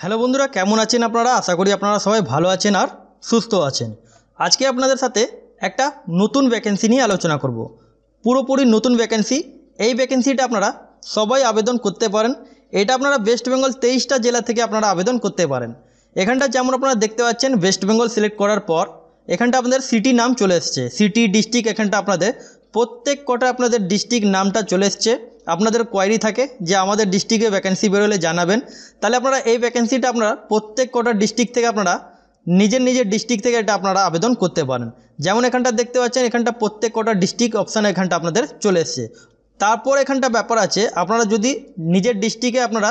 Hello বন্ধুরা, কেমন আছেন আপনারা? আশা করি আপনারা সবাই ভালো আছেন আর সুস্থ আছেন। আজকে আপনাদের সাথে একটা নতুন ভ্যাকেন্সি নিয়ে আলোচনা করব। পুরোপুরি নতুন ভ্যাকেন্সি। এই ভ্যাকেন্সিটা আপনারা সবাই আবেদন করতে পারেন। এটা আপনারা ওয়েস্ট বেঙ্গল 23টা জেলা থেকে আপনারা আবেদন করতে পারেন। এখানটা যেমন আপনারা দেখতে পাচ্ছেন, ওয়েস্ট বেঙ্গল সিলেক্ট করার পর এখানটা আপনাদের সিটি নাম চলে এসছে। সিটি, ডিস্ট্রিক্ট, এখানটা আপনাদের প্রত্যেক কটা আপনাদের ডিস্ট্রিক্ট নামটা চলে এসছে। আপনাদের কোয়ারি থাকে যে আমাদের ডিস্ট্রিক্টে ভ্যাকেন্সি বেরোলে জানাবেন। তাহলে আপনারা এই ভ্যাকেন্সিটা আপনারা প্রত্যেক কটা ডিস্ট্রিক্ট থেকে আপনারা নিজের ডিস্ট্রিক্ট থেকে এটা আপনারা আবেদন করতে পারেন। যেমন এখানটা দেখতে পাচ্ছেন, এখানটা প্রত্যেক কটা ডিস্ট্রিক্ট অপশান এখানটা আপনাদের চলে এসছে। তারপর এখানটা ব্যাপার আছে, আপনারা যদি নিজের ডিস্ট্রিক্টে আপনারা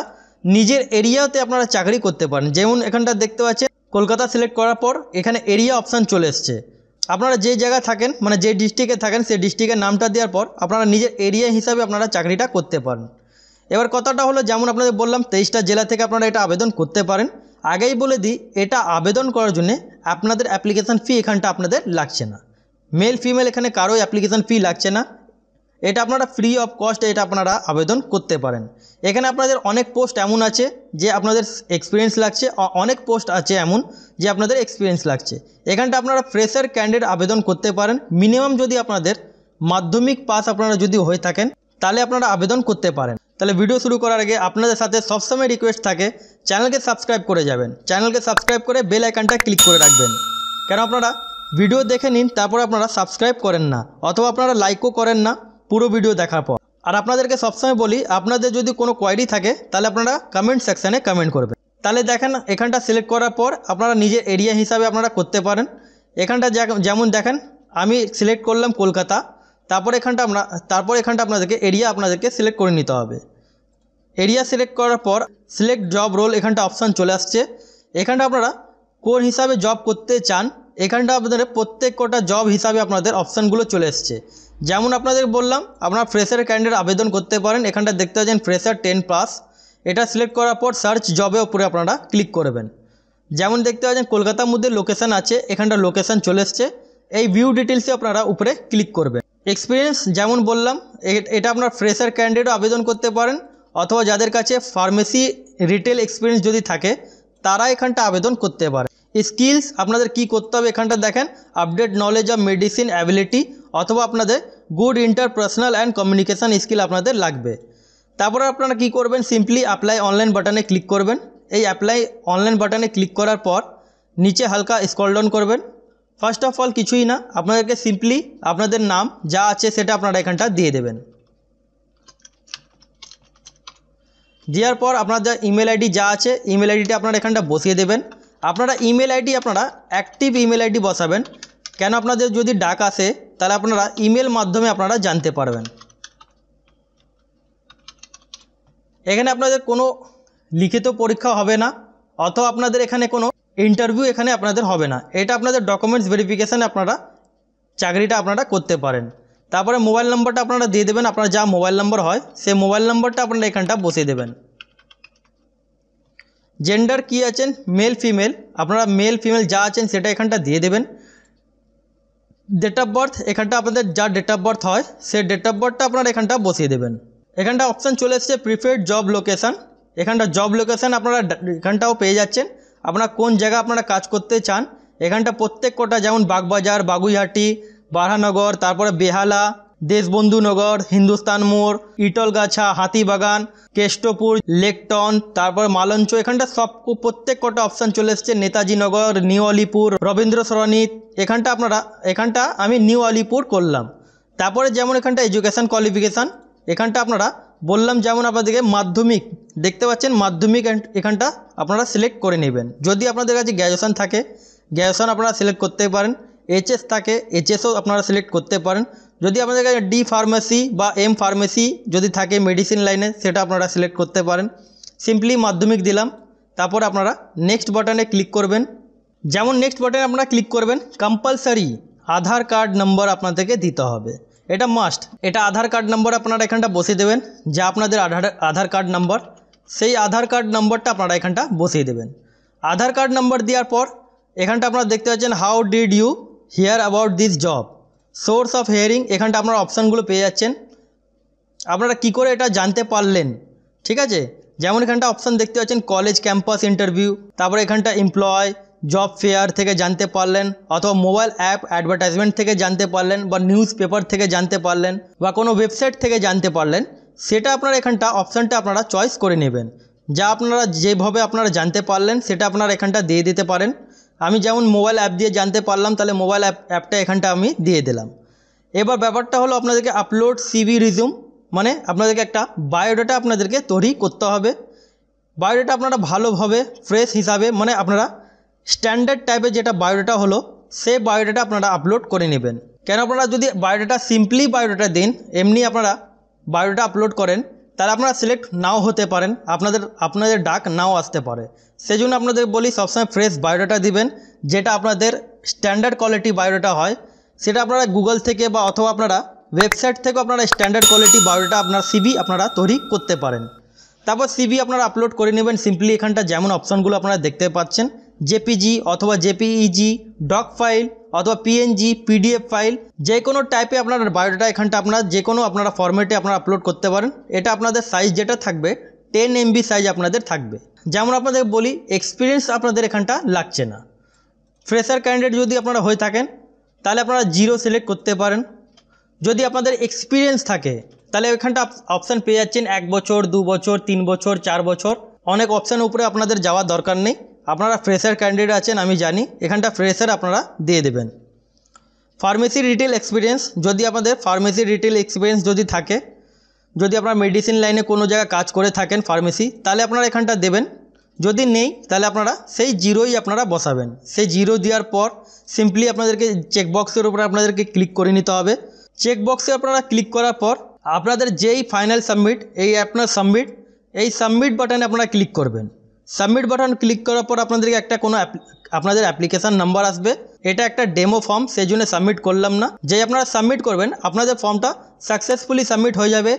নিজের এরিয়াতে আপনারা চাকরি করতে পারেন। যেমন এখানটা দেখতে পাচ্ছেন, কলকাতা সিলেক্ট করার পর এখানে এরিয়া অপশান চলে এসছে। আপনারা যে জায়গায় থাকেন, মানে যে ডিস্ট্রিক্টে থাকেন, সেই ডিস্ট্রিক্টের নামটা দেওয়ার পর আপনারা নিজের এরিয়া হিসাবে আপনারা চাকরিটা করতে পারেন। এবার কথাটা হলো, যেমন আপনাদের বললাম 23টা জেলা থেকে আপনারা এটা আবেদন করতে পারেন। আগেই বলে দিই, এটা আবেদন করার জন্য আপনাদের অ্যাপ্লিকেশান ফি এখানটা আপনাদের লাগছে না। মেল ফিমেল এখানে কারোই অ্যাপ্লিকেশান ফি লাগছে না। এটা আপনারা ফ্রি অফ কস্ট এটা আপনারা আবেদন করতে পারেন। এখানে আপনাদের অনেক পোস্ট এমন আছে যে আপনাদের এক্সপিরিয়েন্স লাগছে, অনেক পোস্ট আছে এমন যে আপনাদের এক্সপিরিয়েন্স লাগছে। এখানটা আপনারা ফ্রেশার ক্যান্ডিডেট আবেদন করতে পারেন। মিনিমাম যদি আপনাদের মাধ্যমিক পাস আপনারা যদি হয়ে থাকেন তাহলে আপনারা আবেদন করতে পারেন। তাহলে ভিডিও শুরু করার আগে আপনাদের সাথে সবসময় রিকোয়েস্ট থাকে, চ্যানেলকে সাবস্ক্রাইব করে যাবেন। চ্যানেলকে সাবস্ক্রাইব করে বেল আইকনটা ক্লিক করে রাখবেন। কেন আপনারা ভিডিও দেখে নিন, তারপর আপনারা সাবস্ক্রাইব করেন না, অথবা আপনারা লাইকও করেন না পুরো ভিডিও দেখার পর। আর আপনাদেরকে সবসময় বলি, আপনাদের যদি কোনো কোয়ারি থাকে তাহলে আপনারা কমেন্ট সেকশানে কমেন্ট করবেন। তাহলে দেখেন, এখানটা সিলেক্ট করার পর আপনারা নিজের এরিয়া হিসাবে আপনারা করতে পারেন। এখানটা যেমন দেখেন, আমি সিলেক্ট করলাম কলকাতা। তারপর এখানটা আপনাদেরকে এরিয়া আপনাদেরকে সিলেক্ট করে নিতে হবে। এরিয়া সিলেক্ট করার পর সিলেক্ট জব রোল এখানটা অপশান চলে আসছে। এখানটা আপনারা কোন হিসাবে জব করতে চান, এখানটা আপনাদের প্রত্যেক কটা জব হিসাবে আপনাদের অপশানগুলো চলে এসছে। যেমন আপনাদের বললাম, আপনারা ফ্রেশার ক্যান্ডিডেট আবেদন করতে পারেন। এখানটা দেখতে পাচ্ছেন ফ্রেশার 10+। এটা সিলেক্ট করার পর সার্চ জবে উপরে আপনারা ক্লিক করবেন। যেমন দেখতে পাচ্ছেন কলকাতার মধ্যে লোকেশান আছে, এখানটা লোকেশান চলে এসছে। এই ভিউ ডিটেলসে আপনারা উপরে ক্লিক করবেন। এক্সপিরিয়েন্স যেমন বললাম, এটা আপনারা ফ্রেশার ক্যান্ডিডেটও আবেদন করতে পারেন, অথবা যাদের কাছে ফার্মেসি রিটেল এক্সপিরিয়েন্স যদি থাকে তারা এখানটা আবেদন করতে পারে। স্কিলস আপনাদের কি করতে হবে, এখানটা দেখেন update knowledge of medicine ability, অথবা আপনাদের good interpersonal and communication skill আপনাদের লাগবে। তারপরে আপনারা কি করবেন, সিম্পলি অ্যাপ্লাই অনলাইন বাটনে ক্লিক করবেন। এই অ্যাপ্লাই অনলাইন বাটনে ক্লিক করার পর নিচে হালকা স্ক্রল ডাউন করবেন। ফার্স্ট অফ অল কিছুই না, আপনাদেরকে সিম্পলি আপনাদের নাম যা আছে সেটা আপনারা এখানটা দিয়ে দেবেন। দেওয়ার পর আপনার যা ইমেল আইডি যা আছে, ইমেল আইডিটা আপনারা এখানটা বসিয়ে দেবেন। আপনারা ইমেল আইডি আপনারা অ্যাক্টিভ ইমেল আইডি বসাবেন। কেন, আপনাদের যদি ডাক আসে তাহলে আপনারা ইমেল মাধ্যমে আপনারা জানতে পারবেন। এখানে আপনাদের কোনো লিখিত পরীক্ষা হবে না, অথবা আপনাদের এখানে কোনো ইন্টারভিউ এখানে আপনাদের হবে না। এটা আপনাদের ডকুমেন্টস ভেরিফিকেশানে আপনারা চাকরিটা আপনারা করতে পারেন। তারপরে মোবাইল নম্বরটা আপনারা দিয়ে দেবেন। আপনার যা মোবাইল নম্বর হয় সেই মোবাইল নম্বরটা আপনারা এখানটা বসিয়ে দেবেন। জেন্ডার কি আছেন, মেল ফিমেল, আপনারা মেল ফিমেল যা আছেন সেটা এখানটা দিয়ে দেবেন। ডেট অফ বার্থ, এখানটা আপনাদের যা ডেট অফ বার্থ হয় সেই ডেট অফ বার্থটা আপনারা এখানটা বসিয়ে দেবেন। এখানটা অপশান চলে এসেছে প্রিফার্ড জব লোকেশান। এখানটা জব লোকেশান আপনারা এখানটাও পেয়ে যাচ্ছেন, আপনারা কোন জায়গা আপনারা কাজ করতে চান। এখানটা প্রত্যেক কটা, যেমন বাগবাজার, বাগুইহাটি, বারহানগর, তারপরে বেহালা, দেশবন্ধুনগর, হিন্দুস্তান মোড়, ইটলগাছা, হাতিবাগান, কেষ্টপুর, লেকটন, তারপর মালঞ্চ, এখানটা সব প্রত্যেক কটা অপশান চলে এসছে। নেতাজি নগর, নিউ আলিপুর, রবীন্দ্র সরণি, এখানটা আমি নিউ আলিপুর করলাম। তারপরে যেমন এখানটা এডুকেশান কোয়ালিফিকেশান, এখানটা আপনারা বললাম যেমন আপনাদেরকে মাধ্যমিক দেখতে পাচ্ছেন, মাধ্যমিক এখানটা আপনারা সিলেক্ট করে নেবেন। যদি আপনাদের কাছে গ্র্যাজুয়েশন থাকে গ্র্যাজুয়েশন আপনারা সিলেক্ট করতে পারেন, এইচএস থাকে এইচএসও আপনারা সিলেক্ট করতে পারেন। যদি আপনাদের কাছে ডি ফার্মেসি বা এম ফার্মেসি যদি থাকে মেডিসিন লাইনে, সেটা আপনারা সিলেক্ট করতে পারেন। সিম্পলি মাধ্যমিক দিলাম, তারপর আপনারা নেক্সট বাটনে ক্লিক করবেন। যেমন নেক্সট বাটনে আপনারা ক্লিক করবেন, কম্পালসারি আধার কার্ড নম্বর আপনাদেরকে দিতে হবে, এটা মাস্ট। এটা আধার কার্ড নম্বর আপনারা এখানটা বসিয়ে দেবেন। যা আপনাদের আধার কার্ড নম্বর, সেই আধার কার্ড নম্বরটা আপনারা এখানটা বসিয়ে দেবেন। আধার কার্ড নম্বর দেওয়ার পর এখানটা আপনারা দেখতে পাচ্ছেন how did you hear about this job, source of hearing, এখানটা আপনারা অপশানগুলো পেয়ে যাচ্ছেন। আপনারা কি করে এটা জানতে পারলেন, ঠিক আছে। যেমন এখানটা অপশান দেখতে পাচ্ছেন কলেজ ক্যাম্পাস ইন্টারভিউ, তারপরে এখানটা এমপ্লয়, জব ফেয়ার থেকে জানতে পারলেন, অথবা মোবাইল অ্যাপ অ্যাডভার্টাইজমেন্ট থেকে জানতে পারলেন, বা নিউজ পেপার থেকে জানতে পারলেন, বা কোনো ওয়েবসাইট থেকে জানতে পারলেন। সেটা আপনারা এখানটা অপশানটা আপনারা চয়েস করে নেবেন। যা আপনারা যেভাবে আপনারা জানতে পারলেন সেটা আপনারা এখানটা দিয়ে দিতে পারেন। আমি যেমন মোবাইল অ্যাপ দিয়ে জানতে পারলাম, তাহলে মোবাইল অ্যাপটা এখানটা আমি দিয়ে দিলাম। এবার ব্যাপারটা হলো আপনাদেরকে আপলোড সিভি রিজিউম, মানে আপনাদেরকে একটা বায়োডাটা আপনাদেরকে তৈরি করতে হবে। বায়োডাটা আপনারা ভালোভাবে ফ্রেশ হিসাবে, মানে আপনারা স্ট্যান্ডার্ড টাইপের যেটা বায়োডাটা হলো সেই বায়োডাটা আপনারা আপলোড করে নেবেন। কেন আপনারা যদি বায়োডাটা সিম্পলি বায়োডাটা দিন, এমনি আপনারা বায়োডাটা আপলোড করেন, তাহলে আপনারা সিলেক্ট নাও হতে পারেন, আপনাদের ডাক নাও আসতে পারে। সেই জন্য আপনাদের বলি সবসময় ফ্রেশ বায়োডাটা দিবেন, যেটা আপনাদের স্ট্যান্ডার্ড কোয়ালিটি বায়োডাটা হয়। সেটা আপনারা গুগল থেকে বা অথবা আপনারা ওয়েবসাইট থেকেও আপনারা স্ট্যান্ডার্ড কোয়ালিটি বায়োডাটা আপনার সিভি আপনারা তৈরি করতে পারেন। তারপর সিভি আপনারা আপলোড করে নেবেন সিম্পলি এখানটা যেমন অপশানগুলো আপনারা দেখতে পাচ্ছেন, জেপিজি অথবা জেপিইজি, ডক ফাইল অথবা পিএনজি, পিডিএফ ফাইল, যে কোনো টাইপে আপনার বায়োডাটা এখানটা আপনারা যে কোনো আপনারা ফরম্যাটে আপনারা আপলোড করতে পারেন। এটা আপনাদের সাইজ যেটা থাকবে 10 MB সাইজ আপনাদের থাকবে। যেমন আপনাদের বলি এক্সপিরিয়েন্স আপনাদের এখানটা লাগছে না। ফ্রেশার ক্যান্ডিডেট যদি আপনারা হয়ে থাকেন তাহলে আপনারা 0 সিলেক্ট করতে পারেন। যদি আপনাদের এক্সপিরিয়েন্স থাকে তাহলে এখানটা অপশান পেয়ে যাচ্ছেন 1 বছর, 2 বছর, 3 বছর, 4 বছর, অনেক অপশানের উপরে আপনাদের যাওয়ার দরকার নেই। আপনারা ফ্রেশার ক্যান্ডিডেট আছেন আমি জানি, এখানটা ফ্রেশার আপনারা দিয়ে দেবেন। ফার্মেসি রিটেল এক্সপিরিয়েন্স, যদি আপনাদের ফার্মেসি রিটেল এক্সপিরিয়েন্স যদি থাকে, যদি আপনারা মেডিসিন লাইনে কোনো জায়গায় কাজ করে থাকেন ফার্মেসি, তাহলে আপনারা এখানটা দেবেন। যদি নেই তাহলে আপনারা সেই 0ই আপনারা বসাবেন। সেই 0 দেওয়ার পর সিম্পলি আপনাদেরকে চেকবক্সের উপরে আপনাদেরকে ক্লিক করে নিতে হবে। চেকবক্সে আপনারা ক্লিক করার পর আপনাদের যেই ফাইনাল সাবমিট, এই আপনার সাবমিট, এই সাবমিট বাটনে আপনারা ক্লিক করবেন। সাবমিট বাটন ক্লিক করার পর আপনাদেরকে একটা কোনো আপনাদের অ্যাপ্লিকেশান নাম্বার আসবে। এটা একটা ডেমো ফর্ম, সেই জন্য সাবমিট করলাম না। যেই আপনারা সাবমিট করবেন আপনাদের ফর্মটা সাকসেসফুলি সাবমিট হয়ে যাবে।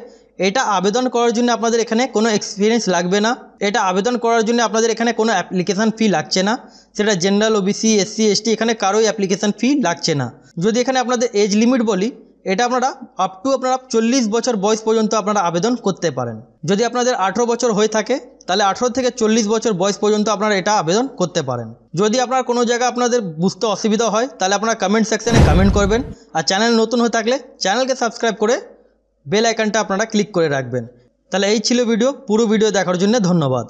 এটা আবেদন করার জন্য আপনাদের এখানে কোনো এক্সপিরিয়েন্স লাগবে না। এটা আবেদন করার জন্য আপনাদের এখানে কোনো অ্যাপ্লিকেশান ফি লাগছে না। সেটা জেনারেল, ওবিসি, এসসি, এসটি, এখানে কারোই অ্যাপ্লিকেশান ফি লাগছে না। যদি এখানে আপনাদের এজ লিমিট বলি, এটা আপনারা আপ টু আপনারা 40 বছর বয়স পর্যন্ত আপনারা আবেদন করতে পারেন। যদি আপনাদের 18 বছর হয়ে থাকে তাহলে 18 থেকে 40 বছর বয়স পর্যন্ত আপনারা এটা আবেদন করতে পারেন। যদি আপনার কোনো জায়গায় আপনাদের বুঝতে অসুবিধা হয় তাহলে আপনারা কমেন্ট সেকশানে কমেন্ট করবেন। আর চ্যানেল নতুন হয়ে থাকলে চ্যানেলকে সাবস্ক্রাইব করে বেল আইকনটা আপনারা ক্লিক করে রাখবেন। তাহলে এই ছিল ভিডিও। পুরো ভিডিও দেখার জন্য ধন্যবাদ।